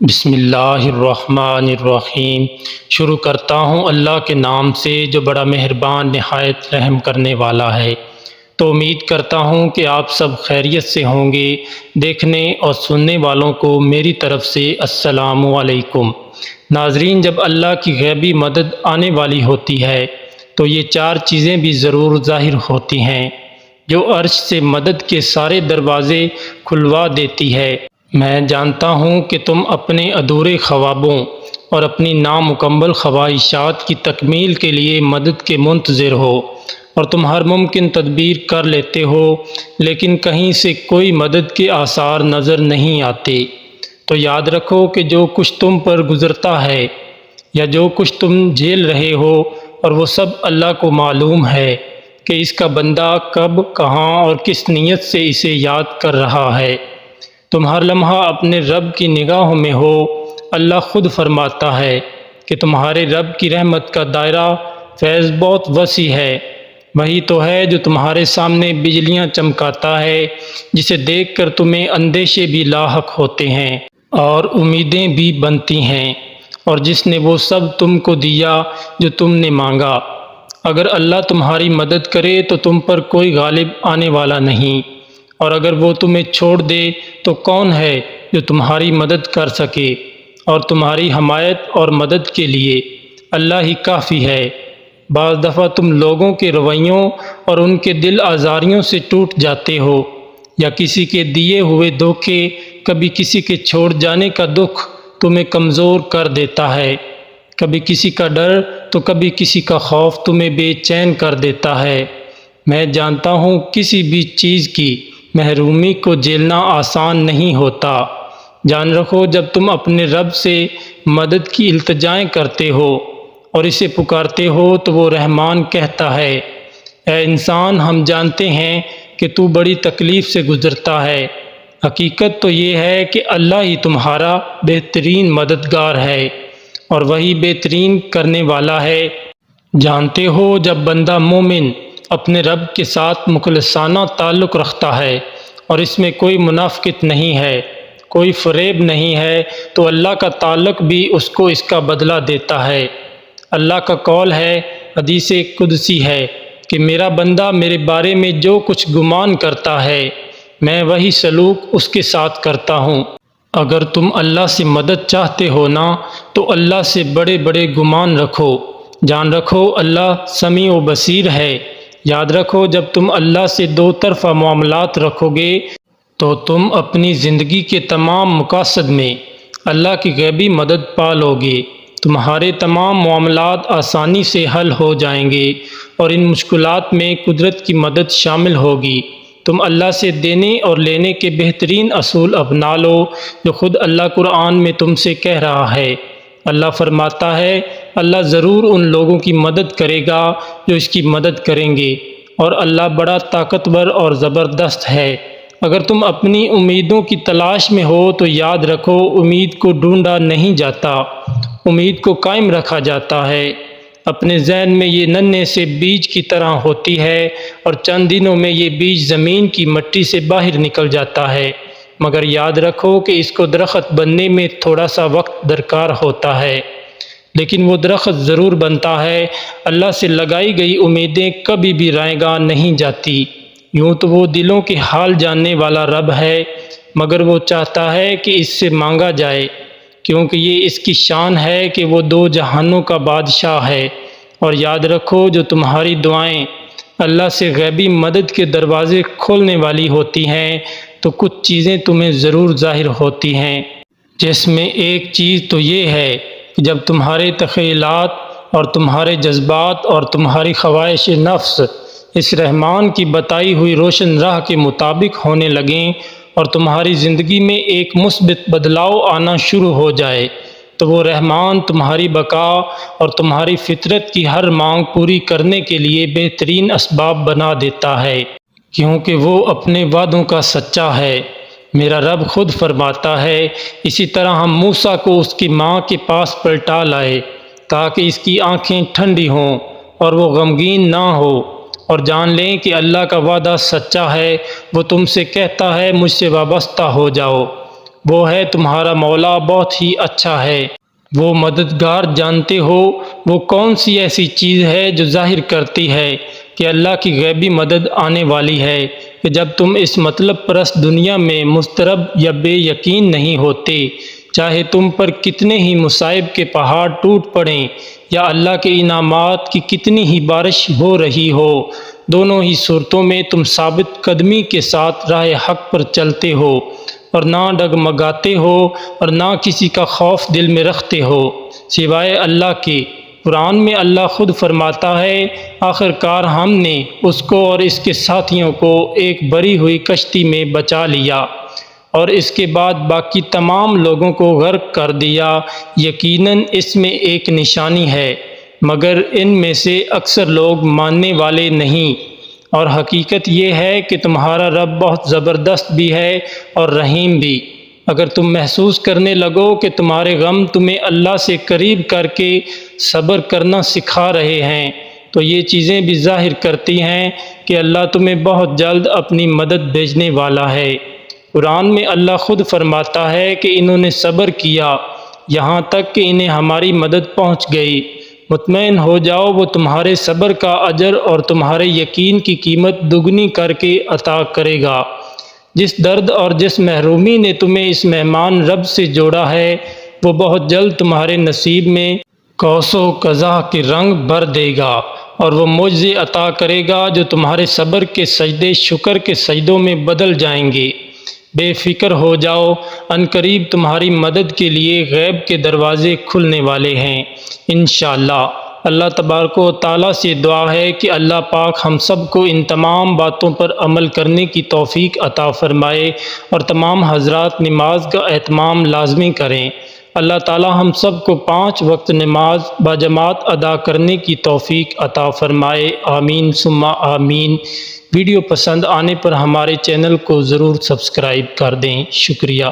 بسم اللہ الرحمن الرحیم۔ شروع کرتا ہوں اللہ کے نام سے جو بڑا مہربان نہایت رحم کرنے والا ہے۔ تو امید کرتا ہوں کہ آپ سب خیریت سے ہوں گے۔ دیکھنے اور سننے والوں کو میری طرف سے السلام علیکم۔ ناظرین، جب اللہ کی غیبی مدد آنے والی ہوتی ہے تو یہ چار چیزیں بھی ضرور ظاہر ہوتی ہیں جو عرش سے مدد کے سارے دروازے کھلوا دیتی ہے۔ میں جانتا ہوں کہ تم اپنے ادھورے خوابوں اور اپنی نامکمل خواہشات کی تکمیل کے لیے مدد کے منتظر ہو اور تم ہر ممکن تدبیر کر لیتے ہو، لیکن کہیں سے کوئی مدد کے آثار نظر نہیں آتے۔ تو یاد رکھو کہ جو کچھ تم پر گزرتا ہے یا جو کچھ تم جھیل رہے ہو، اور وہ سب اللہ کو معلوم ہے کہ اس کا بندہ کب، کہاں اور کس نیت سے اسے یاد کر رہا ہے۔ تم ہر لمحہ اپنے رب کی نگاہوں میں ہو۔ اللہ خود فرماتا ہے کہ تمہارے رب کی رحمت کا دائرہ فیض بہت وسیع ہے۔ وہی تو ہے جو تمہارے سامنے بجلیاں چمکاتا ہے، جسے دیکھ کر تمہیں اندیشے بھی لاحق ہوتے ہیں اور امیدیں بھی بنتی ہیں، اور جس نے وہ سب تم کو دیا جو تم نے مانگا۔ اگر اللہ تمہاری مدد کرے تو تم پر کوئی غالب آنے والا نہیں، اور اگر وہ تمہیں چھوڑ دے تو کون ہے جو تمہاری مدد کر سکے؟ اور تمہاری حمایت اور مدد کے لیے اللہ ہی کافی ہے۔ بعض دفعہ تم لوگوں کے رویوں اور ان کے دل آزاریوں سے ٹوٹ جاتے ہو، یا کسی کے دیے ہوئے دھوکے، کبھی کسی کے چھوڑ جانے کا دکھ تمہیں کمزور کر دیتا ہے، کبھی کسی کا ڈر تو کبھی کسی کا خوف تمہیں بے چین کر دیتا ہے۔ میں جانتا ہوں کسی بھی چیز کی محرومی کو جھیلنا آسان نہیں ہوتا۔ جان رکھو جب تم اپنے رب سے مدد کی التجائیں کرتے ہو اور اسے پکارتے ہو تو وہ رحمان کہتا ہے، اے انسان، ہم جانتے ہیں کہ تو بڑی تکلیف سے گزرتا ہے۔ حقیقت تو یہ ہے کہ اللہ ہی تمہارا بہترین مددگار ہے اور وہی بہترین کرنے والا ہے۔ جانتے ہو جب بندہ مومن اپنے رب کے ساتھ مخلصانہ تعلق رکھتا ہے اور اس میں کوئی منافقت نہیں ہے، کوئی فریب نہیں ہے، تو اللہ کا تعلق بھی اس کو اس کا بدلہ دیتا ہے۔ اللہ کا قول ہے، حدیث قدسی ہے کہ میرا بندہ میرے بارے میں جو کچھ گمان کرتا ہے میں وہی سلوک اس کے ساتھ کرتا ہوں۔ اگر تم اللہ سے مدد چاہتے ہو نا تو اللہ سے بڑے بڑے گمان رکھو۔ جان رکھو اللہ سمیع و بصیر ہے۔ یاد رکھو جب تم اللہ سے دو طرفہ معاملات رکھو گے تو تم اپنی زندگی کے تمام مقاصد میں اللہ کی غیبی مدد پالو گے۔ تمہارے تمام معاملات آسانی سے حل ہو جائیں گے اور ان مشکلات میں قدرت کی مدد شامل ہوگی۔ تم اللہ سے دینے اور لینے کے بہترین اصول اپنا لو جو خود اللہ قرآن میں تم سے کہہ رہا ہے۔ اللہ فرماتا ہے، اللہ ضرور ان لوگوں کی مدد کرے گا جو اس کی مدد کریں گے، اور اللہ بڑا طاقتور اور زبردست ہے۔ اگر تم اپنی امیدوں کی تلاش میں ہو تو یاد رکھو امید کو ڈھونڈا نہیں جاتا، امید کو قائم رکھا جاتا ہے۔ اپنے ذہن میں یہ ننھے سے بیج کی طرح ہوتی ہے اور چند دنوں میں یہ بیج زمین کی مٹی سے باہر نکل جاتا ہے، مگر یاد رکھو کہ اس کو درخت بننے میں تھوڑا سا وقت درکار ہوتا ہے، لیکن وہ درخت ضرور بنتا ہے۔ اللہ سے لگائی گئی امیدیں کبھی بھی رائے گاں نہیں جاتی۔ یوں تو وہ دلوں کے حال جاننے والا رب ہے، مگر وہ چاہتا ہے کہ اس سے مانگا جائے، کیونکہ یہ اس کی شان ہے کہ وہ دو جہانوں کا بادشاہ ہے۔ اور یاد رکھو جو تمہاری دعائیں اللہ سے غیبی مدد کے دروازے کھولنے والی ہوتی ہیں تو کچھ چیزیں تمہیں ضرور ظاہر ہوتی ہیں، جس میں ایک چیز تو یہ ہے کہ جب تمہارے تخیلات اور تمہارے جذبات اور تمہاری خواہش نفس اس رحمان کی بتائی ہوئی روشن راہ کے مطابق ہونے لگیں اور تمہاری زندگی میں ایک مثبت بدلاؤ آنا شروع ہو جائے، تو وہ رحمان تمہاری بقا اور تمہاری فطرت کی ہر مانگ پوری کرنے کے لیے بہترین اسباب بنا دیتا ہے، کیونکہ وہ اپنے وعدوں کا سچا ہے۔ میرا رب خود فرماتا ہے، اسی طرح ہم موسیٰ کو اس کی ماں کے پاس پلٹا لائے تاکہ اس کی آنکھیں ٹھنڈی ہوں اور وہ غمگین نہ ہو، اور جان لیں کہ اللہ کا وعدہ سچا ہے۔ وہ تم سے کہتا ہے، مجھ سے وابستہ ہو جاؤ، وہ ہے تمہارا مولا بہت ہی اچھا ہے، وہ مددگار۔ جانتے ہو وہ کون سی ایسی چیز ہے جو ظاہر کرتی ہے کہ اللہ کی غیبی مدد آنے والی ہے، کہ جب تم اس مطلب پرست دنیا میں مضطرب یا بے یقین نہیں ہوتے، چاہے تم پر کتنے ہی مصائب کے پہاڑ ٹوٹ پڑیں یا اللہ کے انعامات کی کتنی ہی بارش ہو رہی ہو، دونوں ہی صورتوں میں تم ثابت قدمی کے ساتھ راہ حق پر چلتے ہو اور نہ ڈگمگاتے ہو اور نہ کسی کا خوف دل میں رکھتے ہو سوائے اللہ کے۔ قرآن میں اللہ خود فرماتا ہے، آخر کار ہم نے اس کو اور اس کے ساتھیوں کو ایک بری ہوئی کشتی میں بچا لیا اور اس کے بعد باقی تمام لوگوں کو غرق کر دیا، یقیناً اس میں ایک نشانی ہے، مگر ان میں سے اکثر لوگ ماننے والے نہیں۔ اور حقیقت یہ ہے کہ تمہارا رب بہت زبردست بھی ہے اور رحیم بھی۔ اگر تم محسوس کرنے لگو کہ تمہارے غم تمہیں اللہ سے قریب کر کے صبر کرنا سکھا رہے ہیں، تو یہ چیزیں بھی ظاہر کرتی ہیں کہ اللہ تمہیں بہت جلد اپنی مدد بھیجنے والا ہے۔ قرآن میں اللہ خود فرماتا ہے کہ انہوں نے صبر کیا یہاں تک کہ انہیں ہماری مدد پہنچ گئی۔ مطمئن ہو جاؤ وہ تمہارے صبر کا اجر اور تمہارے یقین کی قیمت دگنی کر کے عطا کرے گا۔ جس درد اور جس محرومی نے تمہیں اس مہمان رب سے جوڑا ہے، وہ بہت جلد تمہارے نصیب میں قوس و قزح کے رنگ بھر دے گا، اور وہ معجزے عطا کرے گا جو تمہارے صبر کے سجدے شکر کے سجدوں میں بدل جائیں گے۔ بے فکر ہو جاؤ، ان قریب تمہاری مدد کے لیے غیب کے دروازے کھلنے والے ہیں انشاءاللہ۔ اللہ تبارک و تعالیٰ سے دعا ہے کہ اللہ پاک ہم سب کو ان تمام باتوں پر عمل کرنے کی توفیق عطا فرمائے اور تمام حضرات نماز کا اہتمام لازمی کریں۔ اللہ تعالیٰ ہم سب کو 5 وقت نماز باجماعت ادا کرنے کی توفیق عطا فرمائے، آمین ثم آمین۔ ویڈیو پسند آنے پر ہمارے چینل کو ضرور سبسکرائب کر دیں، شکریہ۔